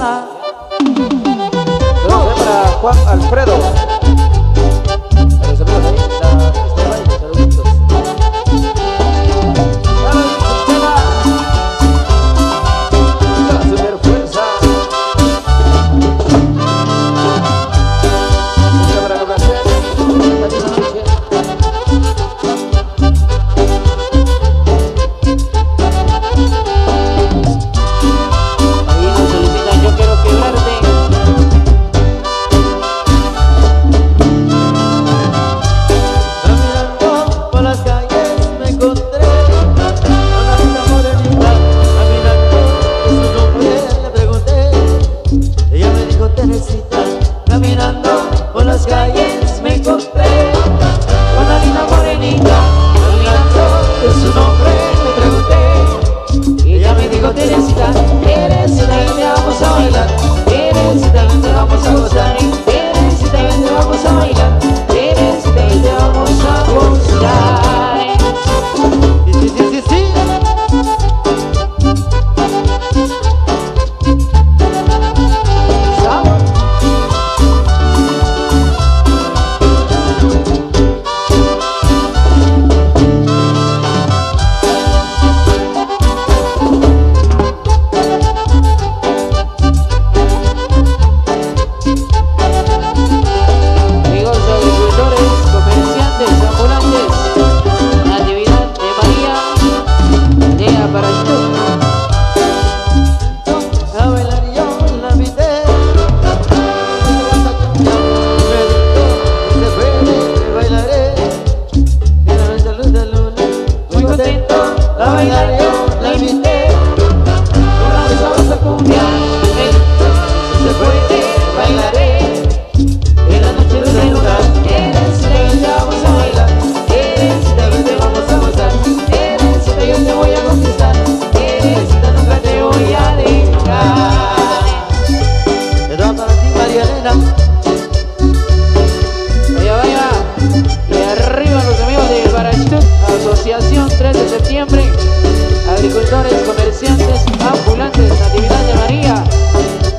Diana. Saludos para Juan Alfredo. A los amigos ahí, la fiesta de baile, saluditos. La super fuerza. Para complacer esta noche. Ahí nos solicitan Yo Quiero Quebrarte. Caminando por las calles me encontré con la linda morenita. Caminando y su nombre le pregunté. Ella me dijo Teresita. Caminando por las calles me encontré con la linda morenita. Caminando y su nombre le pregunté. Ella me dijo Teresita, Teresita, ven, te vamos a bailar. Teresita, ven, te vamos a gozar. Teresita, ven, te vamos a bailar. Teresita, ven, te vamos a gozar. Sí, sí, sí, sí, sí. Sabor. Amigos agricultores, comerciantes, ambulantes, Natividad de María, Lea para YouTube. A bailar yo la invité. Me dijo, se puede, bailaré. Mira nuestra luz de luna. Muy contento, a bailar yo la invité. Una vez vamos a cumbia. Me dijo, se puede, bailaré. En la noche luz de luna. Teresita, ven, te vamos a bailar. Teresita, ven, te vamos a gozar. Teresita, yo te voy a conquistar. Teresita, nunca te voy a dejar. Esto va para ti, María Elena. Vaya, vaya. Y arriba los amigos de Barachut, Asociación 3 de septiembre. Agricultores, comerciantes, ambulantes, Natividad de María,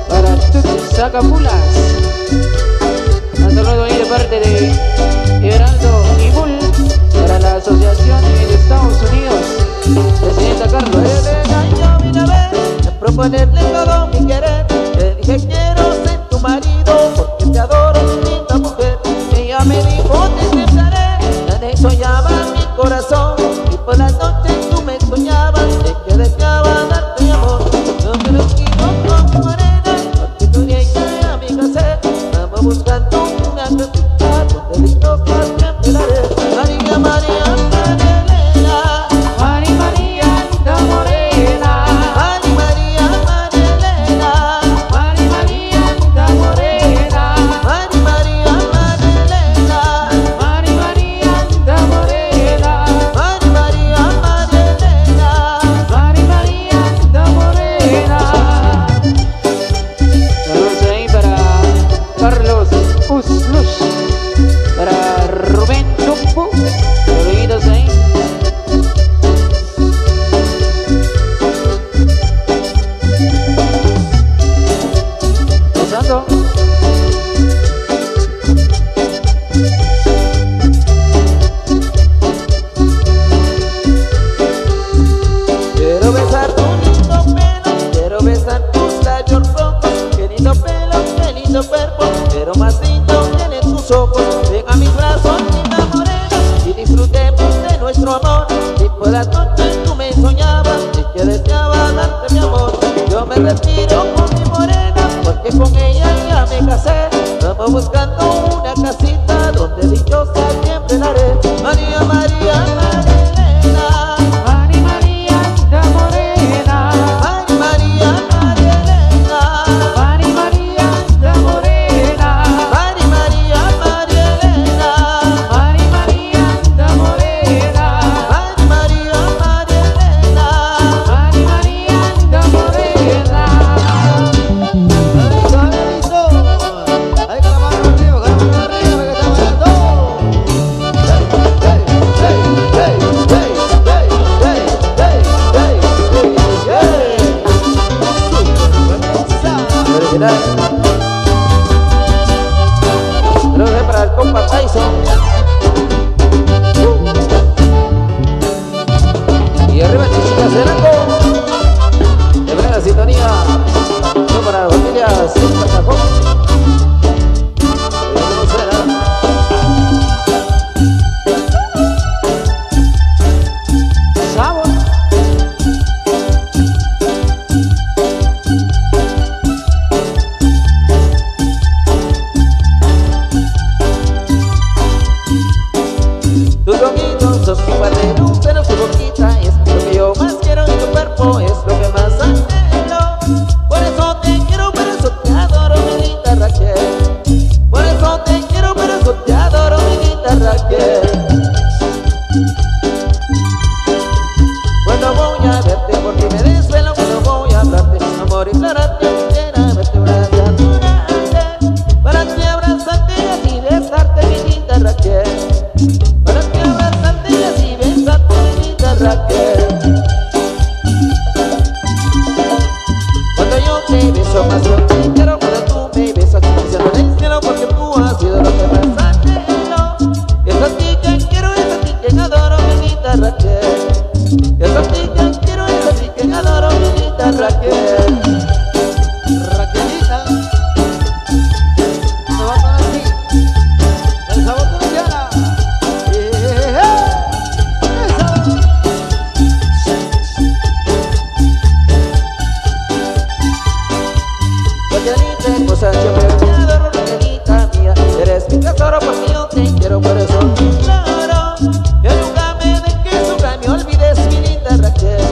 Barachut, Sacapulas. Un saludo ahí de parte de Heraldo y Bull para la asociación en Estados Unidos. Presidenta Carlos. Elena, yo vine a ver, a proponerle todo mi querer. Le dije quiero ser tu marido porque te adoro, linda mujer. Ella me dijo te besaré, ya de eso llama mi corazón. Y por las noches tú me soñabas de que deseaba darte mi amor. Yo me lo quiero con tu morena, porque tú eres amiga volverá. Lo dejo para el compa Tyson. Y arriba Chichica Cerango. De plena sintonía. No para la familia Sin Patacón. Tus ojitos son igual de luz, pero tu boquita es lo que yo más quiero y tu cuerpo es lo que más anhelo. Por eso te quiero, por eso te adoro, mi linda Raquel. Por eso te quiero, por eso te adoro, mi linda Raquel. Cuando voy a verte, porque me desvelo, cuando voy a hablarte, amor, implorarte, quisiera verte una vez adorarte, para ti abrazarte y así besarte, mi linda Raquel. Cuando yo te beso más yo te quiero, cuando tú me besas diciendo en el cielo, porque tú has sido lo que más anhelo. Es a ti que quiero, es a ti que adoro, mi linda Raquel. Es a ti que quiero, es a ti que adoro, mi linda Raquel. Raquelita, no va a estar así. El sabor te funciona. Cosas yo me adoro, Raquelita mía. Eres mi tesoro porque yo te quiero, por eso claro. Que nunca me dejes, nunca me olvides, mi linda Raquel.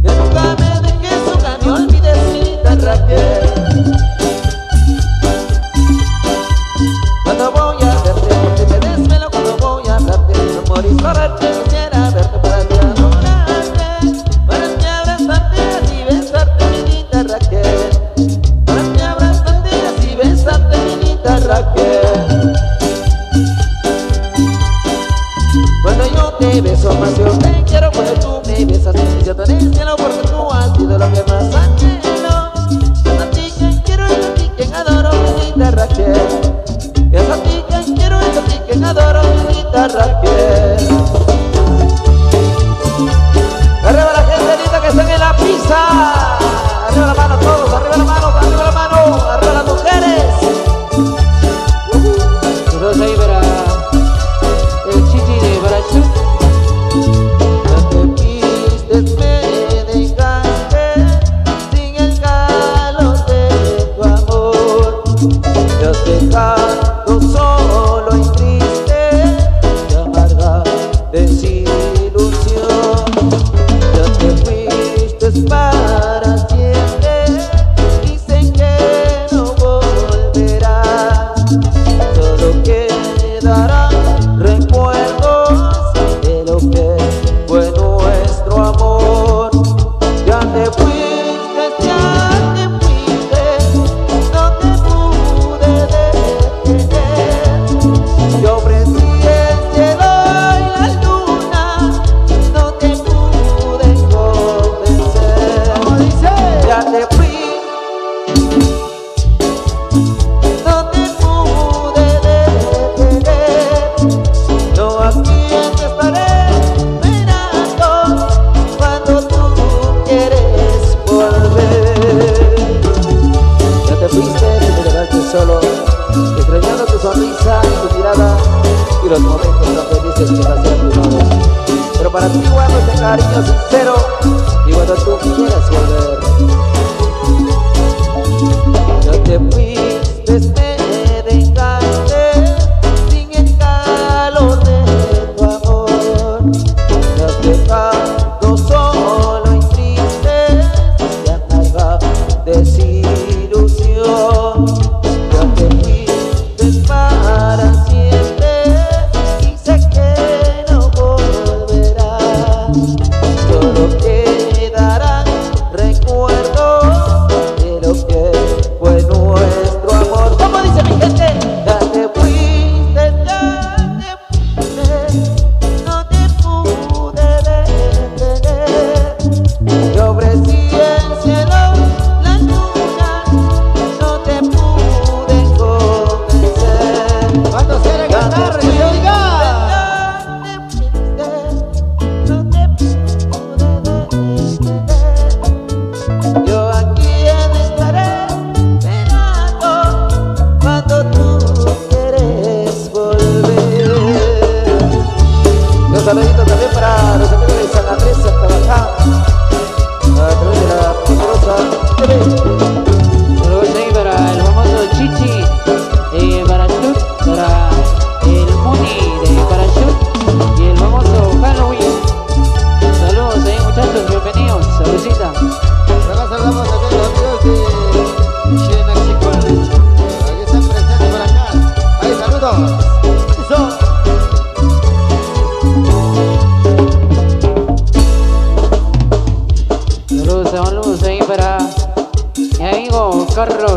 Que nunca me dejes, nunca me olvides, mi linda Raquel. Cuando voy a verte, porque me desvelo, cuando voy a hablarte, amor, y implorarte, quisiera verte para ti adorarte, para ti abrazarte y así besarte, mi linda Raquel. Besarte, mi linda Raquel. Cuando yo te beso más yo te quiero, cuando tú me besas diciendo en el cielo, porque tú has sido lo que más anhelo. Es a ti que quiero, es a ti que adoro, mi linda Raquel. Es a ti que quiero, es a ti que adoro, mi linda Raquel. Arriba la gente linda que están en la pista. Arriba la mano todos, arriba la mano, arriba la mano, arriba las mujeres. Saludos ahí para el Chichi de Barachut. Ya te fuiste, me dejaste sin el calor de tu amor. Me has dejado solo y triste y amarga desilusión. Ya te fuiste para siempre, dicen que no volverás. Solo quedarán recuerdos de lo que fue nuestro amor. Ya te fuiste, no te pude detener. Yo ofrecí el cielo y la luna, no te pude convencer. ¿Cómo dice? Ya te fui, no te pude detener. No, aquí te estaré esperando cuando tú quieres volver. Ya te fuiste y me dejaste solo, extrañando tu sonrisa, tu mirada y los momentos tan felices que pasé a tu lado. Pero para ti guardo este cariño sincero y cuando tú quieras volver. Ya te fuiste, me dejaste sin el calor de tu amor. Me has dejado solo y triste y amarga desilusión. Ya te fuiste para siempre y sé que no volverás. Solo quedarán recuerdos de lo que fue nuestro amor.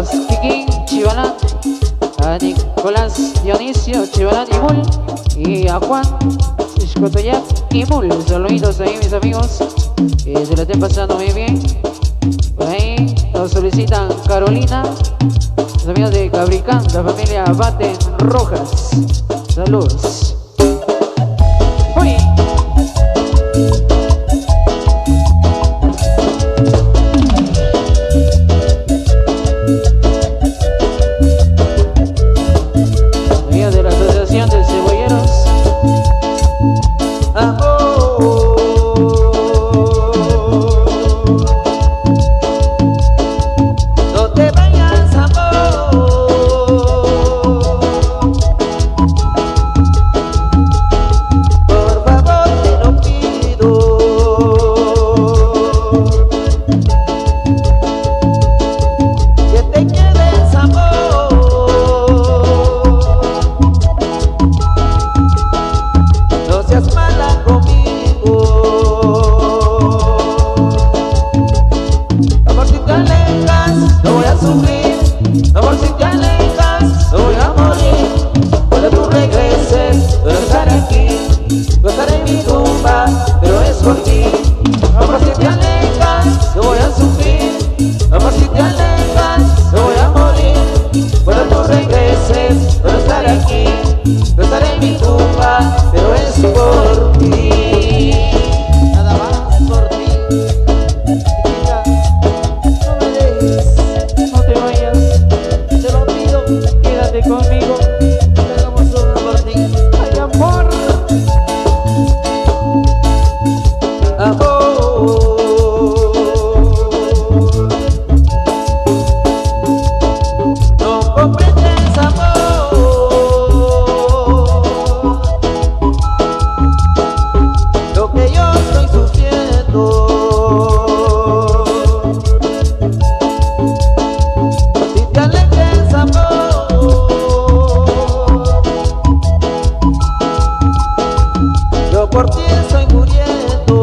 amigos Kikín, Chivalán, a Nicolás Dionisio, Chivalán y Mul, y a Juan Xcotoyac y Mul. Saluditos ahí, mis amigos, que se lo estén pasando muy bien. Por ahí nos solicitan Carolina, los amigos de Cabricán, la familia Baten Rojas. Saludos. Uy. Amigos de la Asociación de Cebolleros. No te vayas, amor. Por favor te lo pido. Que te quedes, amor. No seas mala conmigo. Amor, si te alejas, no voy a sufrir. Amor, si te alejas, no voy a morir. Cuando tú regreses, yo estaré aquí. Yo estaré en mi tumba, pero es por ti. Amor, si te alejas, no voy a sufrir. Amor, si te alejas, no voy a morir. Cuando tú regreses, yo estaré aquí. Yo estaré en mi tumba, pero es por ti. Nada más por ti. Chiquita, no me dejes, No te vayas, te lo pido. quédate conmigo. Hagamos uno por ti. Ay, amor. No comprendes, amor, lo que yo estoy sufriendo. Si te alejes, amor, yo por ti estoy muriendo.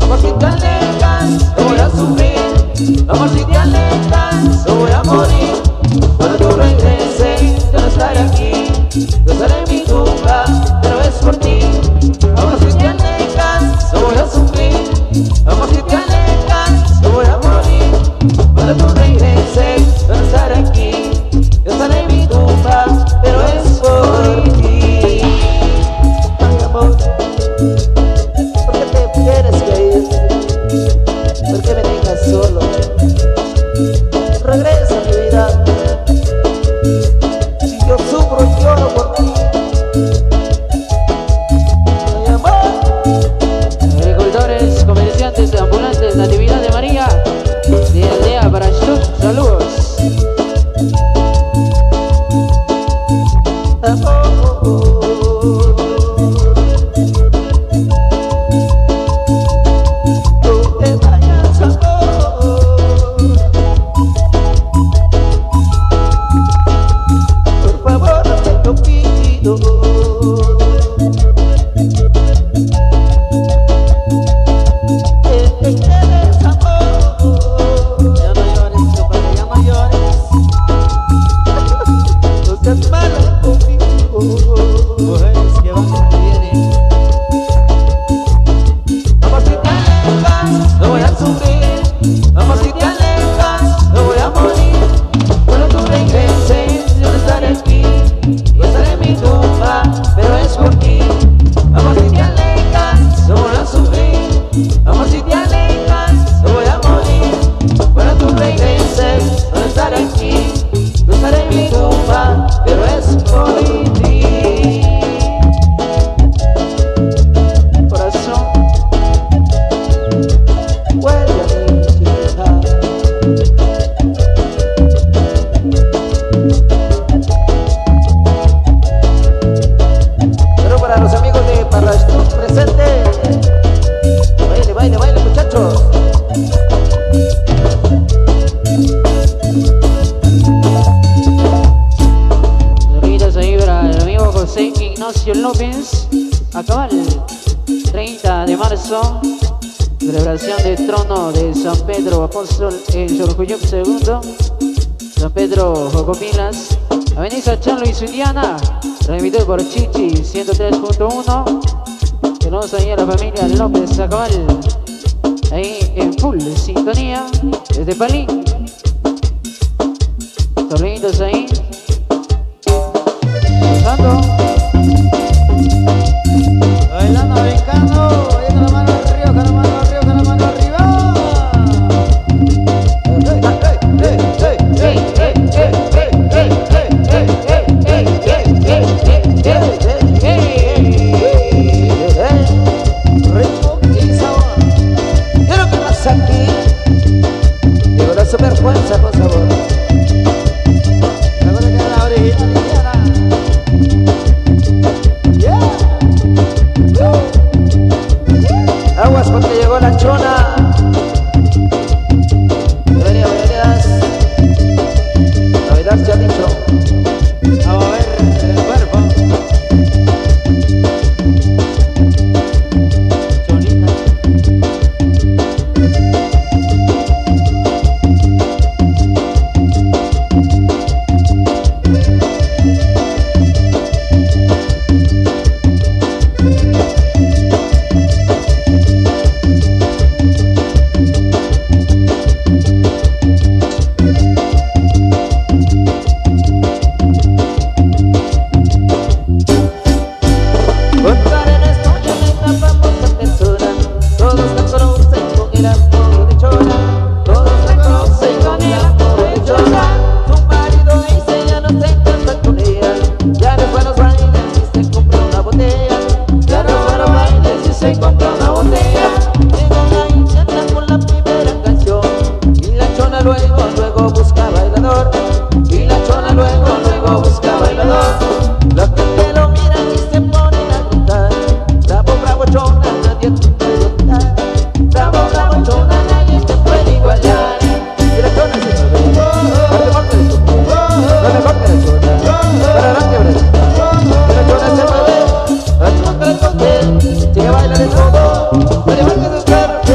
Amor, si te alejas, no voy a sufrir. Amor, si te alejas, no voy a morir. Cuando tú regreses, yo no estaré aquí. Yo estaré en mi tumba, pero es por ti. Amor, si te alejas, no voy a sufrir. Amor, si te alejas, no voy a morir. Cuando tú regreses, yo no estaré aquí. Yo estaré en mi tumba, pero es por ti. Ay, amor, ¿por qué te quieres ir? ¿Por qué me dejas solo? Regresa a mi vida. Si yo sufro y lloro por ti. Ay, amor. Agricultores, comerciantes, ambulantes, Natividad de María, de Aldea Barachut. Saludos. No te vayas, amor. Por favor, te lo pido. Que te quedes, amor. Ya no llores, compadre, ya no llores. No seas mala conmigo. Mujeres que van y vienen. Amor, si te alejas, no voy a sufrir. Amor, si te alejas, no voy a morir. Cuando tú regreses, yo no estaré aquí. Yo estaré en mi tumba, pero es por ti. Amor, si te alejas, no voy a sufrir. Amor, si te alejas, no voy a morir. Cuando tú regreses, yo no estaré aquí. Yo estaré en mi tumba, pero es por ti. Corazón. Vuelve a mí, chiquita. Pero para los amigos de Parrachut presente. Baile, baile, baile, muchachos. Saluditos ahí para el amigo José Ignacio López. Acabal, 30 de marzo del celebración del trono de San Pedro Apóstol en Xolojuyup II, San Pedro Jocopilas, Avenida Chanlo y Sudiana, transmitido por Chichi 103.1. Tenemos ahí a la familia López Acabal, ahí en full sintonía, desde Palín. Saluditos ahí. Pasando. Bailando brincando, yendo la mano arriba, con la mano arriba, con la mano arriba. Ritmo y sabor. ¿Qué es lo que pasa aquí? Llegó la super fuerza con sabor. Recuerda que es la original Indiana. Aguas porque llegó la chona. Bienvenidas. Navidad se ha dicho. Vamos a ver el cuerpo. Chonita. Luego busca bailador y la chona luego busca bailador. Los que lo miran y se ponen a gritar: bravo, bravo chona, nadie te puede igualar. Bravo, bravo chona, nadie te puede igualar. Y la chona se mueve, lo mejor que la chona, lo mejor que la chona, para adelante, y la chona se mueve, la chona que la chona, sigue a bailar de todo, para llevar que se escarpe.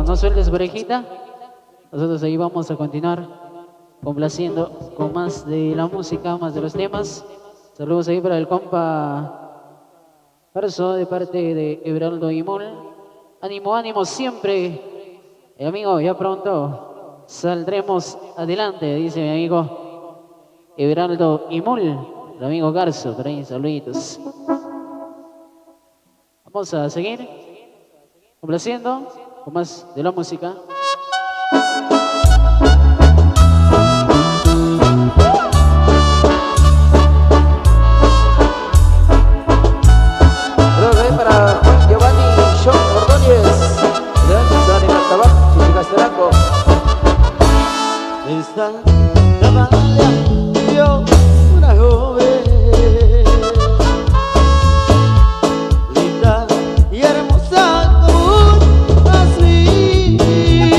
no sueltes parejita. Nosotros ahí vamos a continuar complaciendo con más de la música, más de los temas. Saludos ahí para el compa Garzo de parte de Everaldo Imul. Ánimo, ánimo siempre. Amigo, ya pronto saldremos adelante, dice mi amigo Everaldo Imul, el amigo Garzo, por ahí, saluditos. Vamos a seguir complaciendo con más de la música. Para Juan Giovanni John Ordóñez, de Ánima Tabac, Chichicasteranco. Esta cabaña vio una joven linda y hermosa como un así.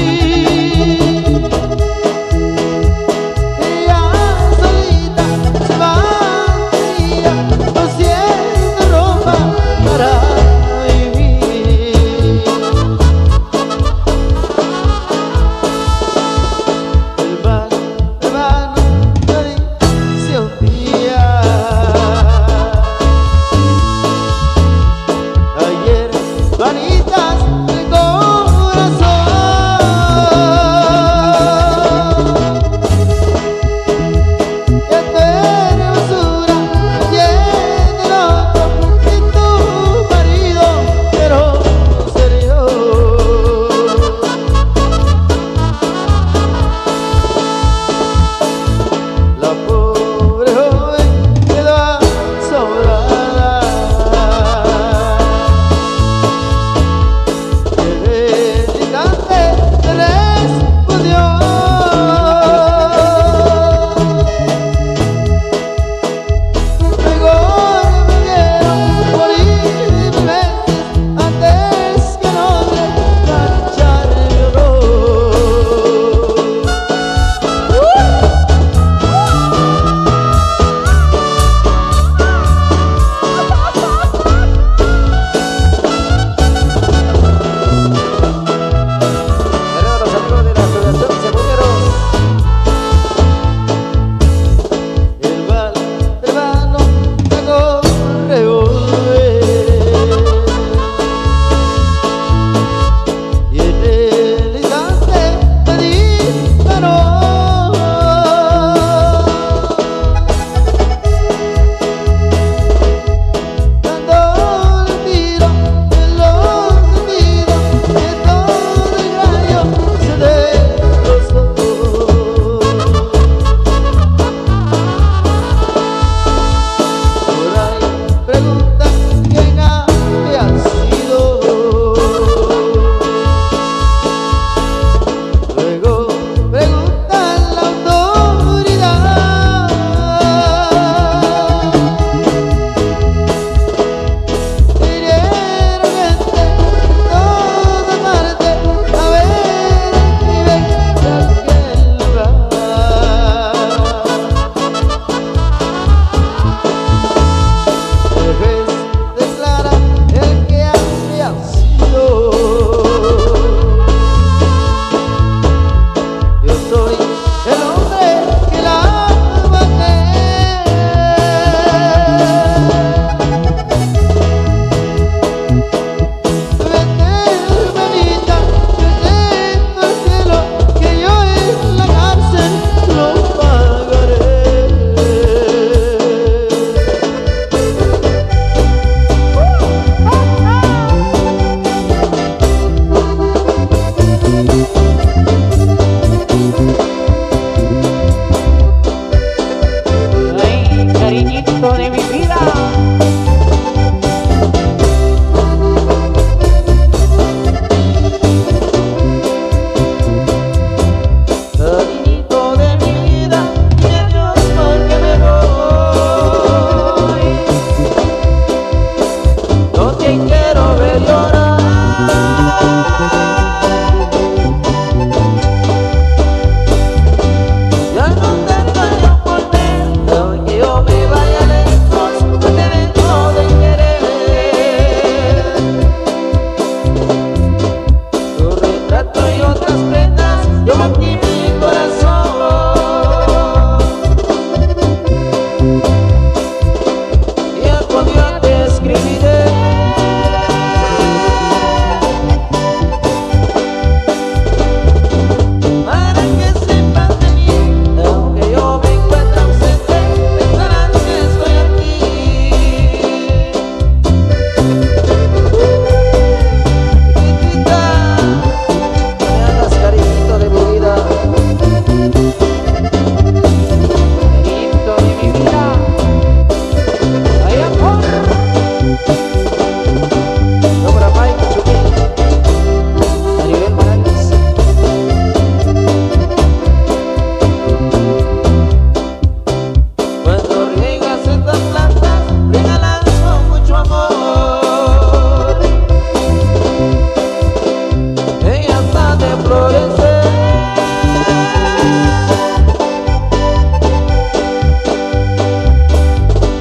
florecer.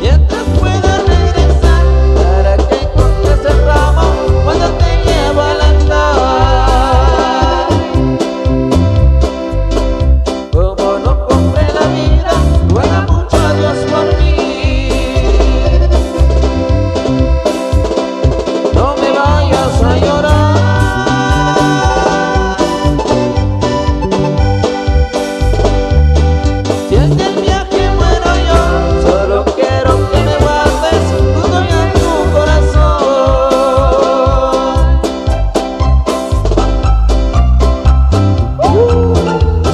Mientras pueda regresar para que encuentres el ramo cuando te llevo al altar. Como no compré la vida, ruega mucho a Dios por mí. No me vayas a llorar. Si en el viaje muero yo, solo quiero que me guardes junto a tu corazón.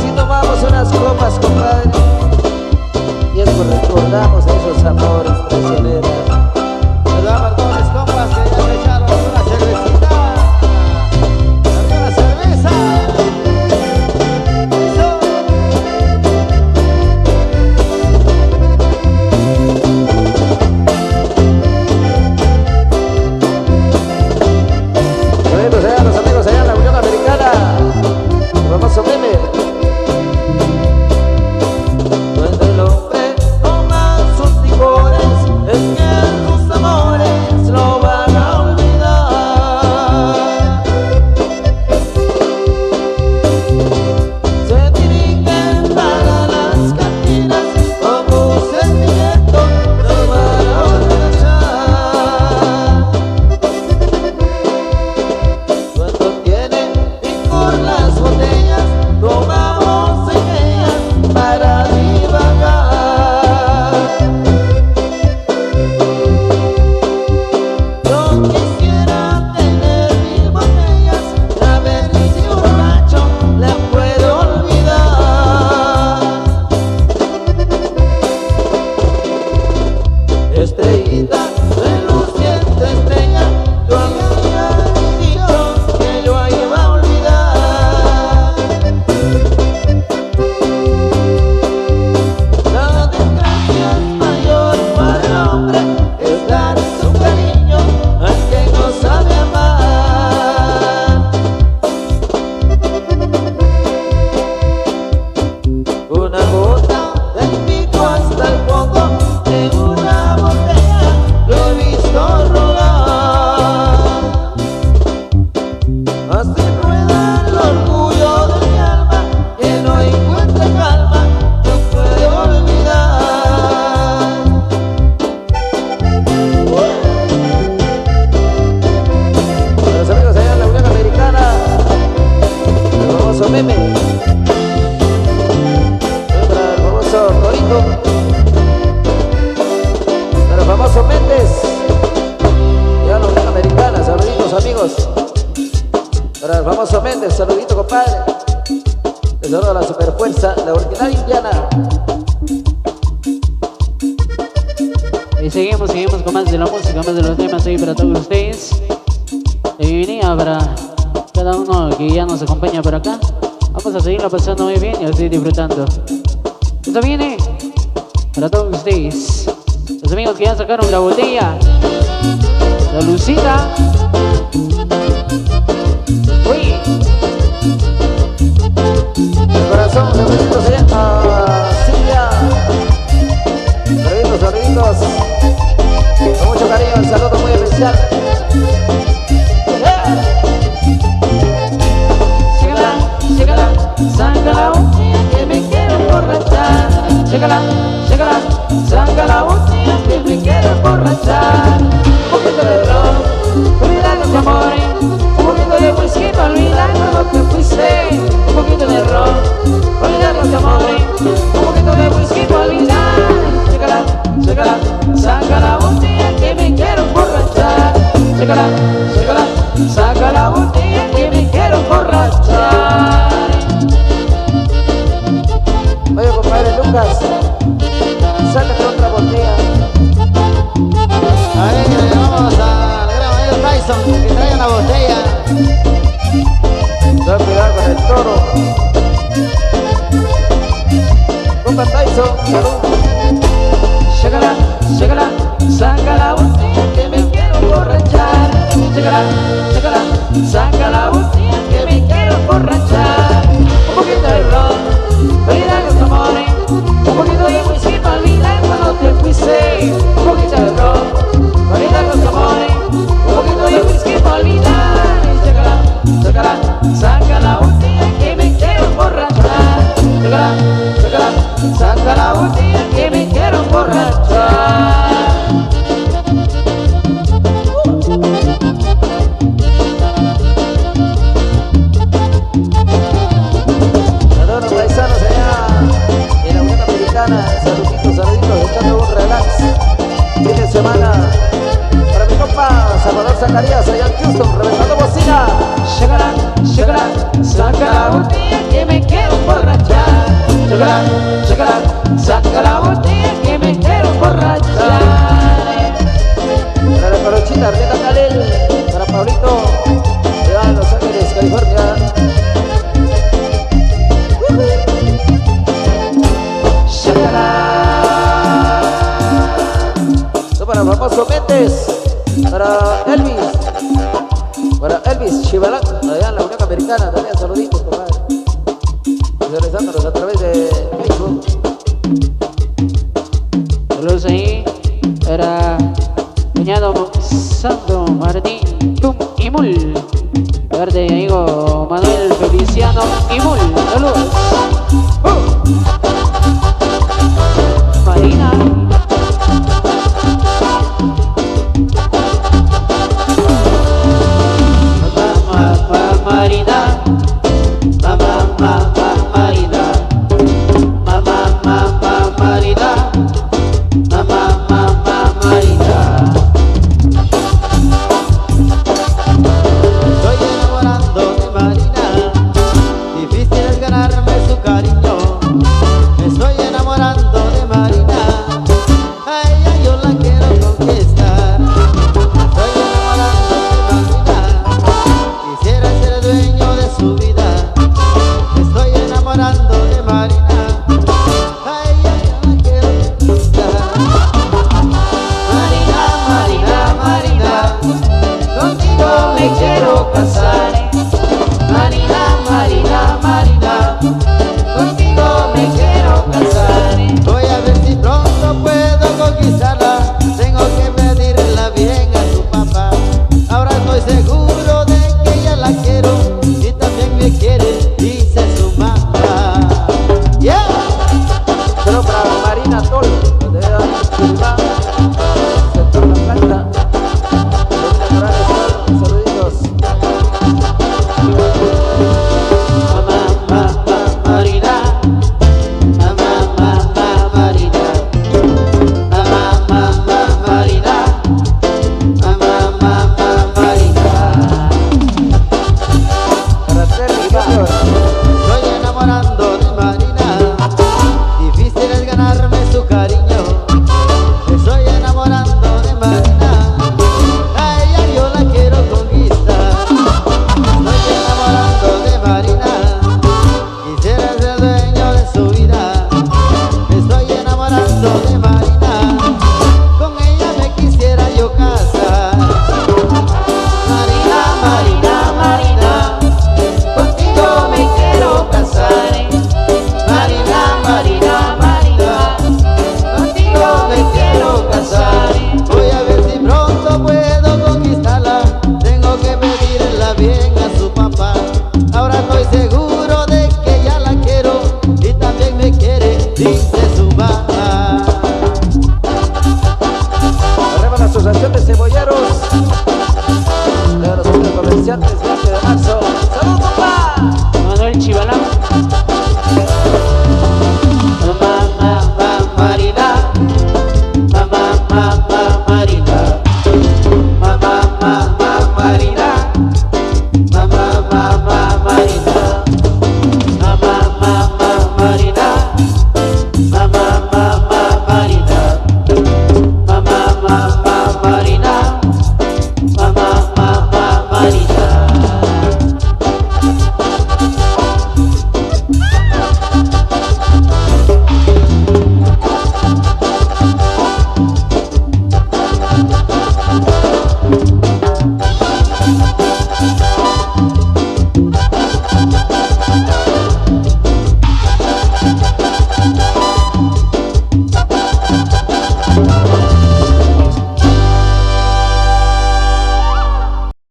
Si tomamos unas copas, compadre, y es por recordamos esos amores traicioneros. Nos damos todos los compas que ya se echaron una cervecita. Una cerveza. Eso. Saludos allá a los amigos allá en la Unión Americana. Vamos a verle. Cuando el hombre toma sus licores, es que sus amores lo van a olvidar. Se dirigen para las cantinas como un sentimiento, lo van a olvidar. Cuando tienen licor las botellas, tomamos en ellas para divagar. Yo quisiera tener 1000 botellas, a ver si borracho la puedo olvidar. Estrellita, reluciente estrella, tú habías dicho que yo iba a olvidar. La desgracia mayor para el hombre es dar su cariño al que no sabe amar. Una gota del pico hasta el fondo de una botella lo he visto rodar. Así rueda el orgullo de mi alma, que no encuentra calma, no puede olvidar. Los amigos allá en la Unión Americana, el famoso Meme, para el famoso Torito, para el famoso Méndez, ya la Unión Americana, saluditos amigos. Para el famoso Méndez, saludito compadre. Les saludo a la superfuerza, la ordinaria indiana. Y seguimos con más de la música, más de los temas ahí para todos ustedes. De bienvenida para cada uno que ya nos acompaña por acá. Vamos a seguirlo pasando muy bien y así disfrutando. Esto viene para todos ustedes. Los amigos que ya sacaron la botella, la Lucita. Uy, El corazón, saluditos allá a Silvia. Saluditos, saluditos. Con mucho cariño, un saludo muy especial. llégala, saca la botella que me quiero emborrachar. Llégala, saca la botella que me quiero emborrachar. Un poquito de ron, olvidar los amores. Un poquito de whisky para olvidar lo que fuiste. Un poquito de ron, olvidar los amores. Un poquito de whisky para olvidar. Llégala, saca la botella que me quiero emborrachar. Llégala, saca la botella que me quiero emborrachar. Oye, compadre Lucas, sácate otra botella. Ahí le llamamos al gran amigo Tyson que trae una botella. Ten cuidado con el toro. Compa Tyson, salud. Llégala, saca la botella que me quiero emborrachar. Llégala, saca la botella que me quiero emborrachar. Americana. Saluditos, saluditos, echando un relax. Fin de semana. Para mi compa Salvador Zacarías, allá en Houston, reventando bocina. Shakalak, shakalak, saca la botella que me quiero emborrachar. Shakalak, shakalak, saca la botella que me quiero emborrachar. Para la corochita, Arleta Calel. Para Pablito, allá en Los Ángeles, California. Esto para el famoso Méndez. Para Elvis Chivalán, allá en la Unión Americana. También saluditos, compadre. Visualizándonos a través de Facebook. Saludos ahí para cuñado Santo Martín Tum Imul. Verde amigo Manuel Feliciano Imul. Saludos. Marina. Marina.